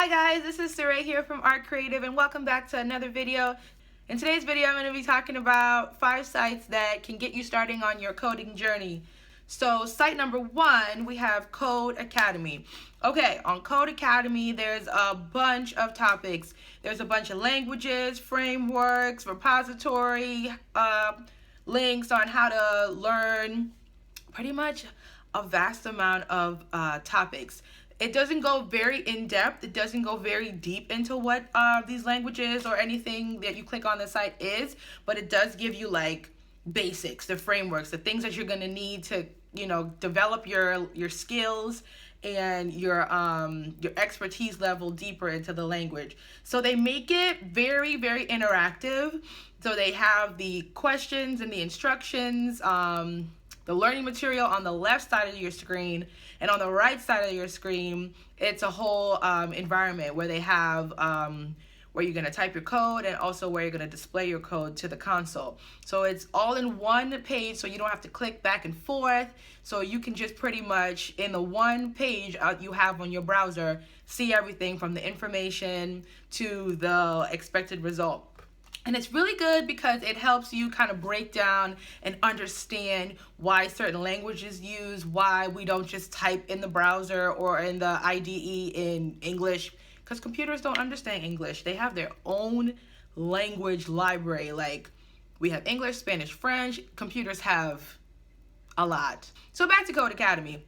Hi guys, this is Saray here from Art Creative and welcome back to another video. In today's video I'm going to be talking about 5 sites that can get you starting on your coding journey. So site number 1, we have Codecademy. Okay, on Codecademy there's a bunch of topics. There's a bunch of languages, frameworks, repository, links on how to learn pretty much a vast amount of topics. It doesn't go very in-depth. It doesn't go very deep into what these languages or anything that you click on the site is, but it does give you like basics, the frameworks, the things that you're going to need to, develop your skills and your expertise level deeper into the language. So they make it very, very interactive. So they have the questions and the instructions, the learning material on the left side of your screen, and on the right side of your screen, it's a whole environment where they have where you're going to type your code and also where you're going to display your code to the console. So it's all in one page, so you don't have to click back and forth. So you can just pretty much, in the one page you have on your browser, see everything from the information to the expected result. And it's really good because it helps you kind of break down and understand why certain languages use, why we don't just type in the browser or in the IDE in English, because computers don't understand English. They have their own language library. Like, we have English, Spanish, French. Computers have a lot. So back to Codecademy.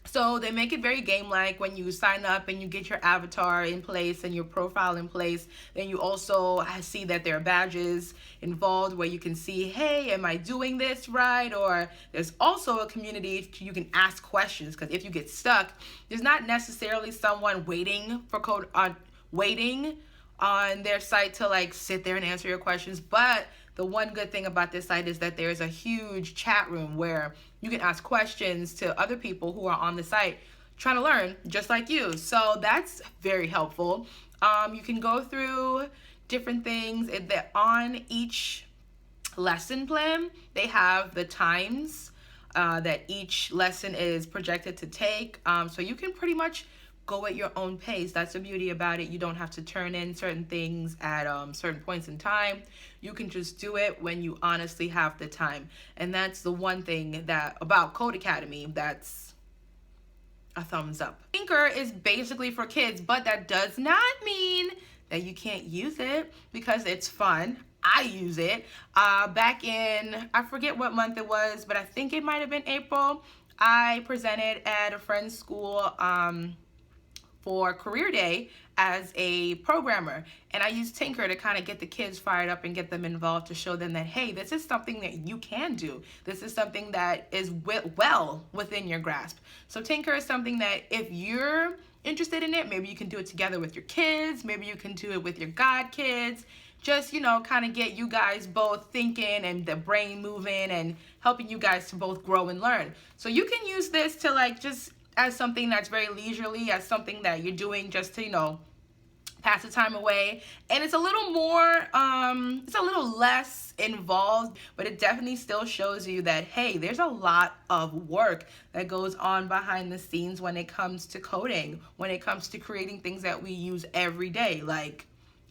So they make it very game-like. When you sign up and you get your avatar in place and your profile in place, then you also see that there are badges involved where you can see, hey, am I doing this right? Or there's also a community you can ask questions, because if you get stuck, there's not necessarily someone waiting on their site to like sit there and answer your questions. But the one good thing about this site is that there's a huge chat room where you can ask questions to other people who are on the site trying to learn just like you. So that's very helpful. You can go through different things. On each lesson plan, they have the times that each lesson is projected to take. So you can pretty much go at your own pace. That's the beauty about it. You don't have to turn in certain things at certain points in time. You can just do it when you honestly have the time. And that's the one thing that about Codecademy that's a thumbs up. Tinker is basically for kids, but that does not mean that you can't use it, because it's fun. I use it. Back in, I forget what month it was, but I think it might have been April. I presented at a friend's school for Career Day as a programmer, and I used Tinker to kind of get the kids fired up and get them involved, to show them that, hey, this is something that you can do. This is something that is well within your grasp. So Tinker is something that if you're interested in it, maybe you can do it together with your kids, maybe you can do it with your god kids. Just, kind of get you guys both thinking and the brain moving and helping you guys to both grow and learn. So you can use this to like just as something that's very leisurely, as something that you're doing just to, pass the time away. And it's a little more, it's a little less involved, but it definitely still shows you that, hey, there's a lot of work that goes on behind the scenes when it comes to coding, when it comes to creating things that we use every day, like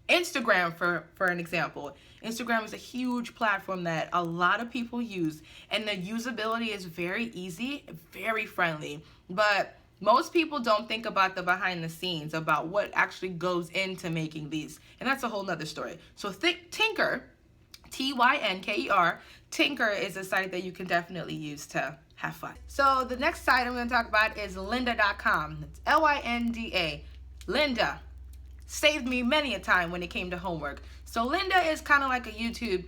Instagram, for an example. Instagram is a huge platform that a lot of people use, and the usability is very easy, very friendly. But most people don't think about the behind the scenes, about what actually goes into making these. And that's a whole nother story. So Tinker, T-Y-N-K-E-R, Tinker is a site that you can definitely use to have fun. So the next site I'm going to talk about is lynda.com. It's L-Y-N-D-A. Lynda saved me many a time when it came to homework. So Lynda is kind of like a YouTube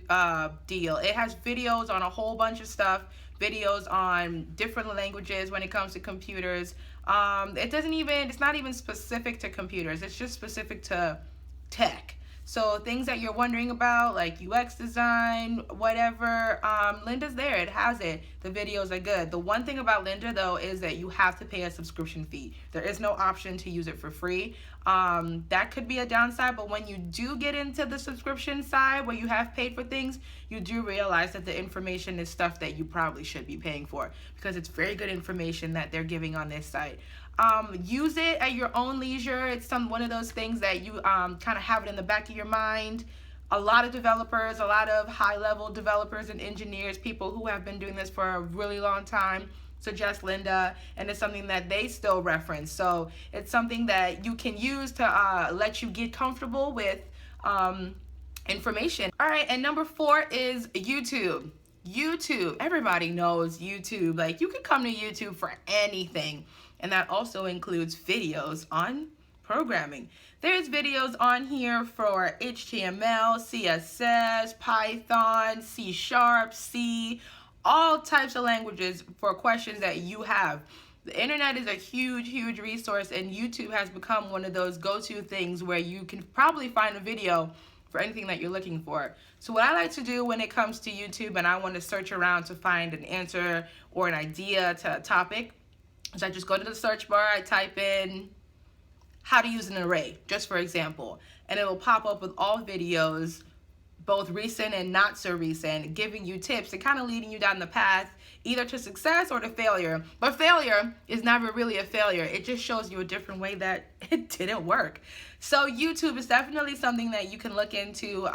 deal. It has videos on a whole bunch of stuff, videos on different languages when it comes to computers. It's not even specific to computers. It's just specific to tech. So things that you're wondering about, like UX design, whatever, Lynda's there. It has it. The videos are good. The one thing about Lynda, though, is that you have to pay a subscription fee. There is no option to use it for free. That could be a downside, but when you do get into the subscription side where you have paid for things, you do realize that the information is stuff that you probably should be paying for, because it's very good information that they're giving on this site. Use it at your own leisure. It's one of those things that you kind of have it in the back of your mind. A lot of developers, a lot of high-level developers and engineers, people who have been doing this for a really long time, suggest Lynda, and it's something that they still reference. So it's something that you can use to let you get comfortable with information. All right, and number 4 is YouTube. YouTube, everybody knows YouTube. Like, you can come to YouTube for anything, and that also includes videos on programming. There's videos on here for HTML, CSS, Python, C#, C, all types of languages for questions that you have. The internet is a huge, huge resource, and YouTube has become one of those go-to things where you can probably find a video for anything that you're looking for. So what I like to do when it comes to YouTube and I want to search around to find an answer or an idea to a topic is I just go to the search bar, I type in how to use an array, just for example, and it will pop up with all videos, both recent and not so recent, giving you tips and kind of leading you down the path either to success or to failure. But failure is never really a failure. It just shows you a different way that it didn't work. So YouTube is definitely something that you can look into.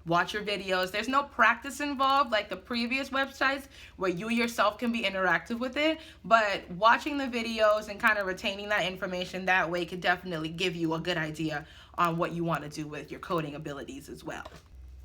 Watch your videos. There's no practice involved like the previous websites where you yourself can be interactive with it, but watching the videos and kind of retaining that information that way could definitely give you a good idea on what you want to do with your coding abilities as well.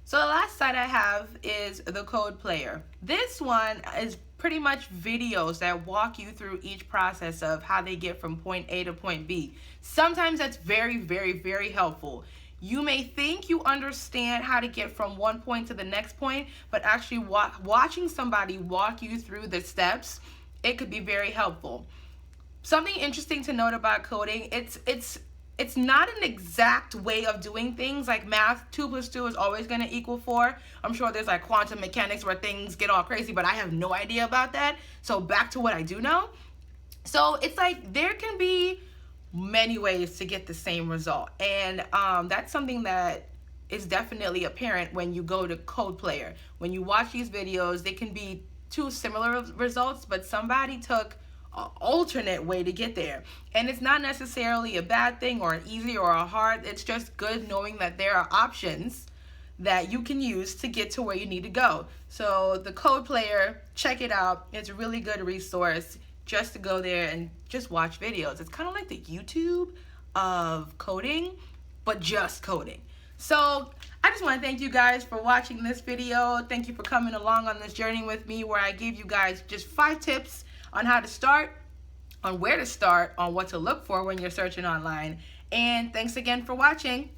So the last site I have is the Code Player. This one is pretty much videos that walk you through each process of how they get from point A to point B. Sometimes that's very, very, very helpful. You may think you understand how to get from one point to the next point, but actually watching somebody walk you through the steps, it could be very helpful. Something interesting to note about coding, it's not an exact way of doing things. Like math, 2 plus 2 is always going to equal 4. I'm sure there's like quantum mechanics where things get all crazy, but I have no idea about that. So back to what I do know. So it's like there can be many ways to get the same result, and that's something that is definitely apparent when you go to Code Player. When you watch these videos, they can be 2 similar results, but somebody took an alternate way to get there, and it's not necessarily a bad thing or an easy or a hard. It's just good knowing that there are options that you can use to get to where you need to go. So the Code Player, check it out. It's a really good resource just to go there and just watch videos. It's kind of like the YouTube of coding, but just coding. So I just want to thank you guys for watching this video. Thank you for coming along on this journey with me where I gave you guys just 5 tips on how to start, on where to start, on what to look for when you're searching online. And thanks again for watching.